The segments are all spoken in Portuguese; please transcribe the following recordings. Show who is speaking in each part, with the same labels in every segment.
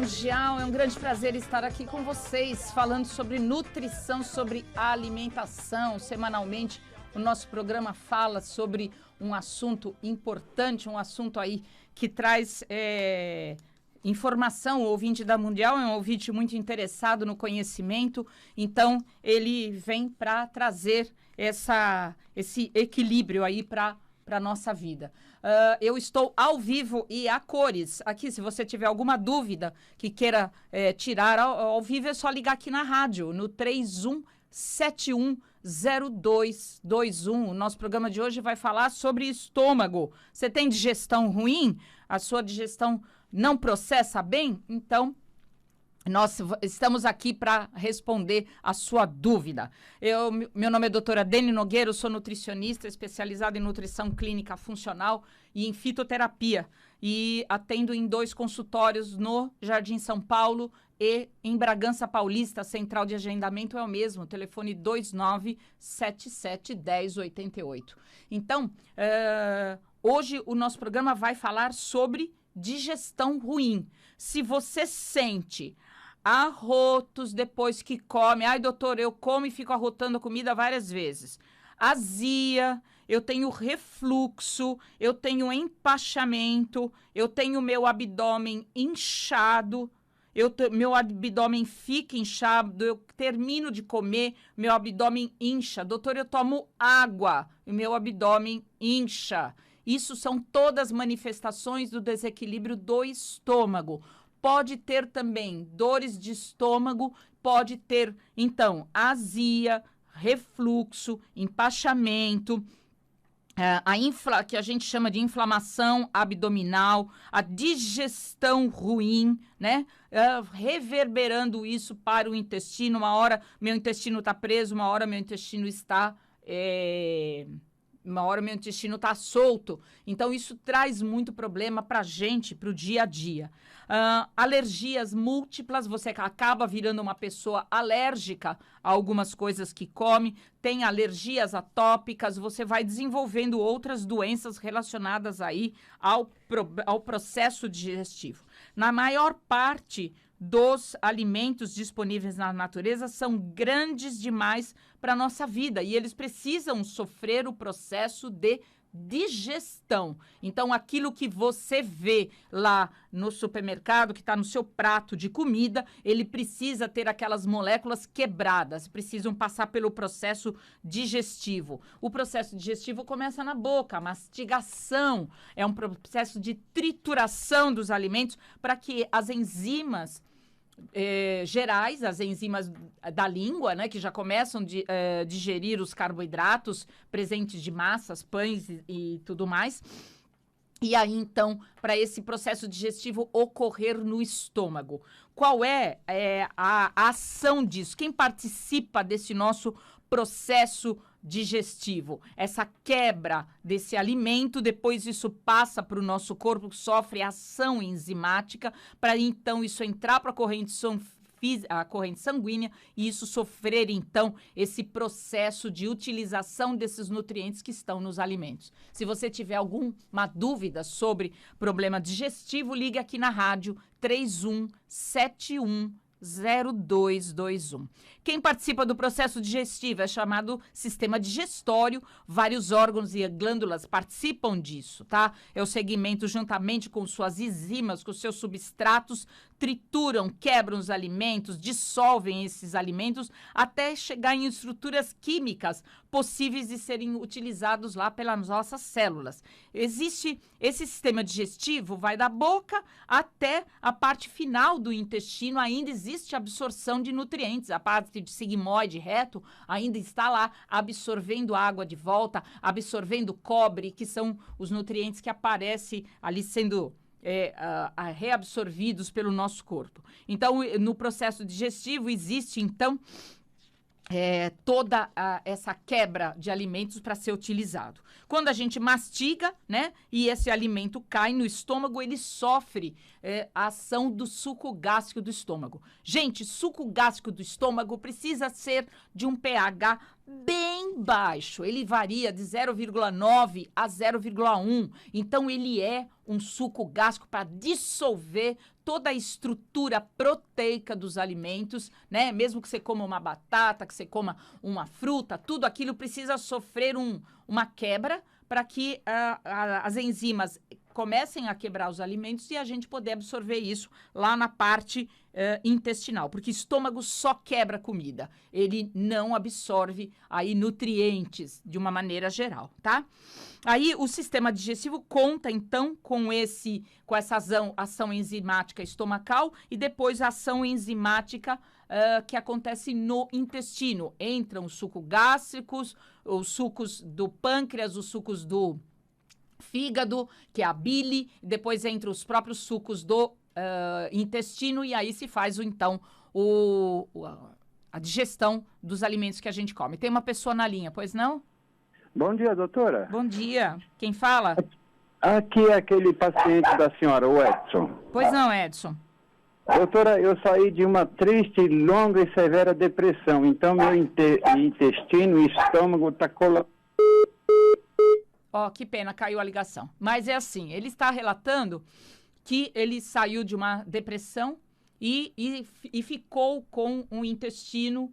Speaker 1: Mundial, é um grande prazer estar aqui com vocês, falando sobre nutrição, sobre alimentação. Semanalmente, o nosso programa fala sobre um assunto importante, um assunto aí que traz informação. O ouvinte da Mundial é um ouvinte muito interessado no conhecimento, então ele vem para trazer esse equilíbrio aí para a nossa vida. Eu estou ao vivo e a cores aqui. Se você tiver alguma dúvida que queira tirar ao vivo, é só ligar aqui na rádio, no 31710221. O nosso programa de hoje vai falar sobre estômago. Você tem digestão ruim? A sua digestão não processa bem? Então, nós estamos aqui para responder a sua dúvida. Meu nome é doutora Deni Nogueira, eu sou nutricionista especializada em nutrição clínica funcional e em fitoterapia. E atendo em 2 consultórios no Jardim São Paulo e em Bragança Paulista. A central de agendamento é o mesmo, telefone 29771088. Então, hoje o nosso programa vai falar sobre digestão ruim. Se você sente arrotos depois que come, ai doutor, eu como e fico arrotando a comida várias vezes, azia, eu tenho refluxo, eu tenho empachamento, eu tenho meu abdômen inchado, meu abdômen fica inchado, eu termino de comer, meu abdômen incha, doutor, eu tomo água e meu abdômen incha. Isso são todas manifestações do desequilíbrio do estômago. Pode ter também dores de estômago, pode ter, então, azia, refluxo, empachamento, que a gente chama de inflamação abdominal, a digestão ruim, né? Reverberando isso para o intestino. Uma hora meu intestino está preso, uma hora meu intestino está solto. Então, isso traz muito problema para a gente, para o dia a dia. Alergias múltiplas, você acaba virando uma pessoa alérgica a algumas coisas que come, tem alergias atópicas, você vai desenvolvendo outras doenças relacionadas aí ao processo digestivo. Na maior parte dos alimentos disponíveis na natureza são grandes demais para a nossa vida e eles precisam sofrer o processo de digestão. Então, aquilo que você vê lá no supermercado, que está no seu prato de comida, ele precisa ter aquelas moléculas quebradas, precisam passar pelo processo digestivo. O processo digestivo começa na boca, a mastigação é um processo de trituração dos alimentos para que as enzimas gerais, as enzimas da língua, né, que já começam a digerir os carboidratos presentes de massas, pães e tudo mais. E aí, então, para esse processo digestivo ocorrer no estômago. Qual é a ação disso? Quem participa desse nosso processo digestivo? Essa quebra desse alimento, depois isso passa para o nosso corpo, sofre ação enzimática, para então isso entrar para a corrente sanguínea e isso sofrer, então, esse processo de utilização desses nutrientes que estão nos alimentos. Se você tiver alguma dúvida sobre problema digestivo, ligue aqui na rádio 31710221. Quem participa do processo digestivo é chamado sistema digestório. Vários órgãos e glândulas participam disso, tá? É o segmento juntamente com suas enzimas, com seus substratos, trituram, quebram os alimentos, dissolvem esses alimentos até chegar em estruturas químicas possíveis de serem utilizados lá pelas nossas células. Existe esse sistema digestivo, vai da boca até a parte final do intestino, ainda existe absorção de nutrientes, a parte de sigmoide reto ainda está lá absorvendo água de volta, absorvendo cobre, que são os nutrientes que aparecem ali sendo reabsorvidos pelo nosso corpo. Então, no processo digestivo existe, então, toda essa quebra de alimentos para ser utilizado. Quando a gente mastiga, né, e esse alimento cai no estômago, ele sofre a ação do suco gástrico do estômago. Gente, suco gástrico do estômago precisa ser de um pH bem bem baixo, ele varia de 0,9 a 0,1. Então, ele é um suco gástrico para dissolver toda a estrutura proteica dos alimentos, né? Mesmo que você coma uma batata, que você coma uma fruta, tudo aquilo precisa sofrer uma quebra para que as enzimas comecem a quebrar os alimentos e a gente poder absorver isso lá na parte intestinal, porque estômago só quebra comida, ele não absorve aí nutrientes de uma maneira geral, tá? Aí o sistema digestivo conta então com essa ação enzimática estomacal e depois a ação enzimática que acontece no intestino. Entram os sucos gástricos, os sucos do pâncreas, os sucos do fígado, que é a bile, depois entra os próprios sucos do intestino e aí se faz a digestão dos alimentos que a gente come. Tem uma pessoa na linha, pois não?
Speaker 2: Bom dia, doutora.
Speaker 1: Bom dia. Quem fala?
Speaker 2: Aqui é aquele paciente da senhora, o Edson.
Speaker 1: Pois não, Edson.
Speaker 2: Doutora, eu saí de uma triste, longa e severa depressão, então meu intestino e estômago está colapsando.
Speaker 1: Ó, que pena, caiu a ligação. Mas é assim, ele está relatando que ele saiu de uma depressão e ficou com um intestino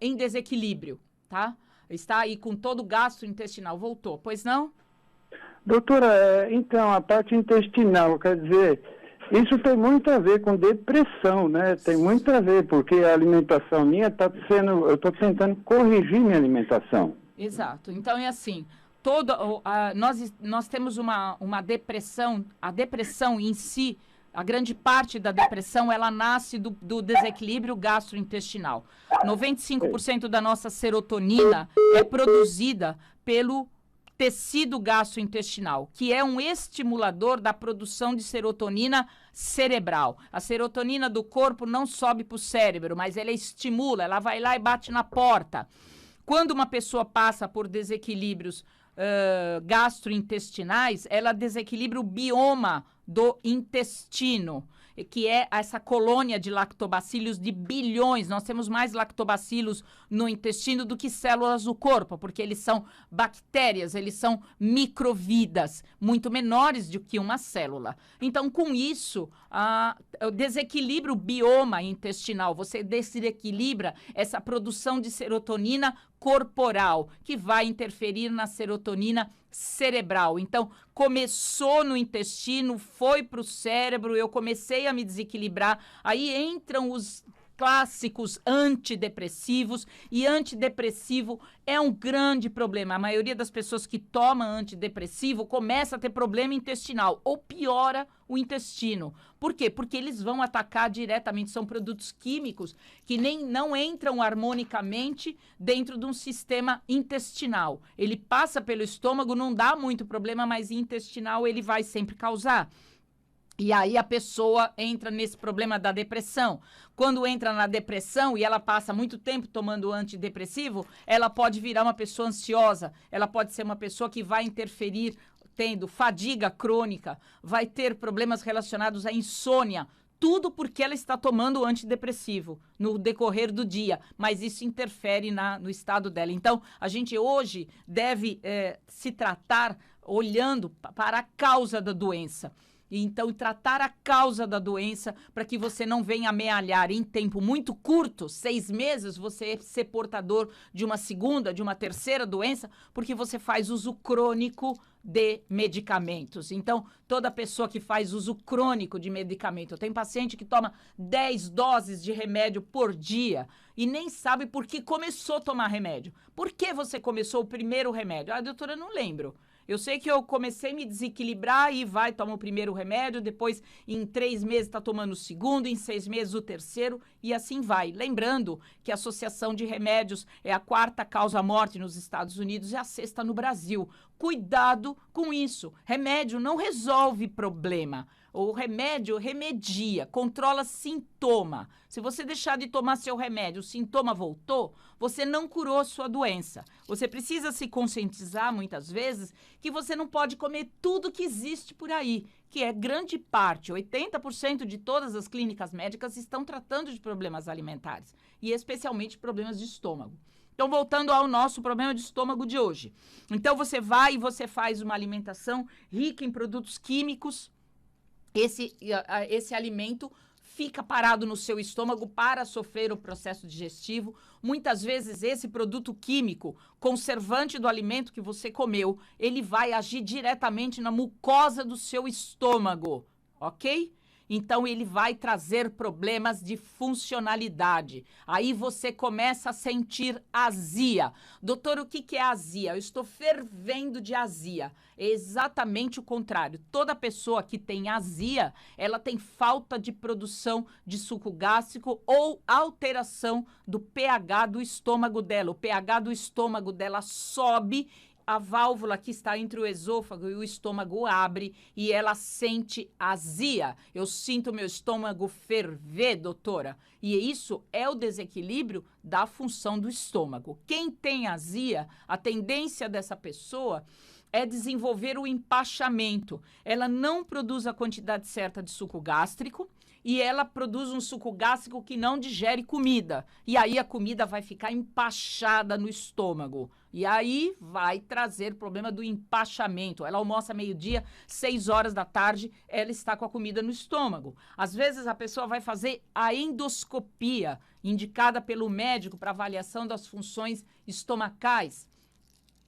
Speaker 1: em desequilíbrio, tá? Está aí com todo o gastrointestinal. Voltou, pois não?
Speaker 2: Doutora, então, a parte intestinal, quer dizer, isso tem muito a ver com depressão, né? Tem muito a ver, porque a alimentação minha está sendo... Eu estou tentando corrigir minha alimentação.
Speaker 1: Exato. Então, é assim... nós temos uma depressão, a depressão em si, a grande parte da depressão, ela nasce do desequilíbrio gastrointestinal. 95% da nossa serotonina é produzida pelo tecido gastrointestinal, que é um estimulador da produção de serotonina cerebral. A serotonina do corpo não sobe para o cérebro, mas ela estimula, ela vai lá e bate na porta. Quando uma pessoa passa por desequilíbrios gastrointestinais, ela desequilibra o bioma do intestino, que é essa colônia de lactobacilos de bilhões. Nós temos mais lactobacilos no intestino do que células do corpo, porque eles são bactérias, eles são microvidas, muito menores do que uma célula. Então, com isso, desequilibra o bioma intestinal, você desequilibra essa produção de serotonina corporal, que vai interferir na serotonina cerebral. Então, começou no intestino, foi para o cérebro, eu comecei a me desequilibrar, aí entram os clássicos antidepressivos, e antidepressivo é um grande problema. A maioria das pessoas que tomam antidepressivo começa a ter problema intestinal, ou piora o intestino. Por quê? Porque eles vão atacar diretamente, são produtos químicos que não entram harmonicamente dentro de um sistema intestinal. Ele passa pelo estômago, não dá muito problema, mas intestinal ele vai sempre causar. E aí a pessoa entra nesse problema da depressão. Quando entra na depressão e ela passa muito tempo tomando antidepressivo, ela pode virar uma pessoa ansiosa, ela pode ser uma pessoa que vai interferir tendo fadiga crônica, vai ter problemas relacionados à insônia, tudo porque ela está tomando antidepressivo no decorrer do dia, mas isso interfere no estado dela. Então, a gente hoje deve se tratar olhando para a causa da doença. Então, tratar a causa da doença para que você não venha amealhar em tempo muito curto, 6 meses, você ser portador de uma segunda, de uma terceira doença, porque você faz uso crônico de medicamentos. Então, toda pessoa que faz uso crônico de medicamento, tem paciente que toma 10 doses de remédio por dia e nem sabe por que começou a tomar remédio. Por que você começou o primeiro remédio? Ah, doutora, eu não lembro. Eu sei que eu comecei a me desequilibrar e toma o primeiro remédio, depois em 3 meses está tomando o segundo, em 6 meses o terceiro e assim vai. Lembrando que a associação de remédios é a 4ª causa-morte nos Estados Unidos e a 6ª no Brasil. Cuidado com isso. Remédio não resolve problema. O remédio remedia, controla sintoma. Se você deixar de tomar seu remédio, o sintoma voltou, você não curou sua doença. Você precisa se conscientizar, muitas vezes, que você não pode comer tudo que existe por aí, que é grande parte, 80% de todas as clínicas médicas estão tratando de problemas alimentares, e especialmente problemas de estômago. Então, voltando ao nosso problema de estômago de hoje. Então, você vai e você faz uma alimentação rica em produtos químicos. Esse alimento fica parado no seu estômago para sofrer o processo digestivo. Muitas vezes, esse produto químico, conservante do alimento que você comeu, ele vai agir diretamente na mucosa do seu estômago, ok? Então, ele vai trazer problemas de funcionalidade. Aí você começa a sentir azia. Doutor, o que é azia? Eu estou fervendo de azia. É exatamente o contrário. Toda pessoa que tem azia, ela tem falta de produção de suco gástrico ou alteração do pH do estômago dela. O pH do estômago dela sobe, a válvula que está entre o esôfago e o estômago abre e ela sente azia. Eu sinto meu estômago ferver, doutora. E isso é o desequilíbrio da função do estômago. Quem tem azia, a tendência dessa pessoa é desenvolver o empachamento. Ela não produz a quantidade certa de suco gástrico e ela produz um suco gástrico que não digere comida. E aí a comida vai ficar empachada no estômago. E aí vai trazer problema do empachamento. Ela almoça meio-dia, 6 horas da tarde, ela está com a comida no estômago. Às vezes a pessoa vai fazer a endoscopia, indicada pelo médico para avaliação das funções estomacais.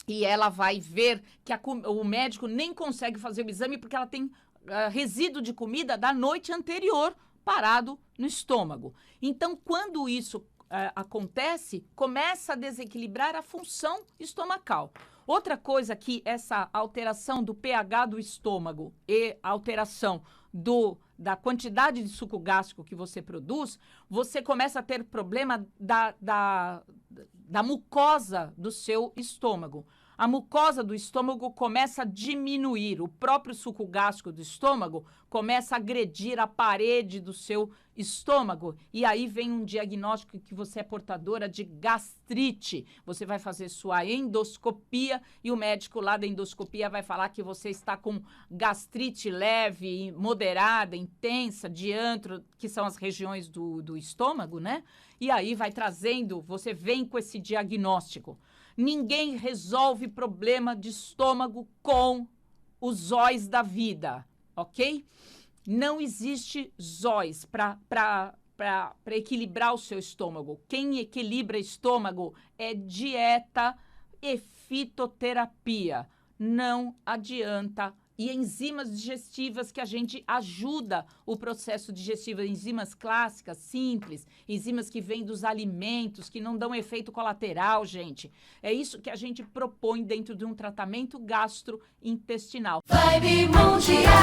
Speaker 1: E ela vai ver que o médico nem consegue fazer o exame porque ela tem resíduo de comida da noite anterior parado no estômago. Então, quando isso acontece, começa a desequilibrar a função estomacal. Outra coisa que essa alteração do pH do estômago e alteração da quantidade de suco gástrico que você produz, você começa a ter problema da mucosa do seu estômago. A mucosa do estômago começa a diminuir, o próprio suco gástrico do estômago começa a agredir a parede do seu estômago. E aí vem um diagnóstico que você é portadora de gastrite. Você vai fazer sua endoscopia e o médico lá da endoscopia vai falar que você está com gastrite leve, moderada, intensa, diantro, que são as regiões do estômago, né? E aí vai trazendo, você vem com esse diagnóstico. Ninguém resolve problema de estômago com os zóis da vida, ok? Não existe zóis para equilibrar o seu estômago. Quem equilibra estômago é dieta e fitoterapia. Não adianta. E enzimas digestivas que a gente ajuda o processo digestivo, enzimas clássicas, simples, enzimas que vêm dos alimentos, que não dão efeito colateral, gente. É isso que a gente propõe dentro de um tratamento gastrointestinal. Vibe Mundial.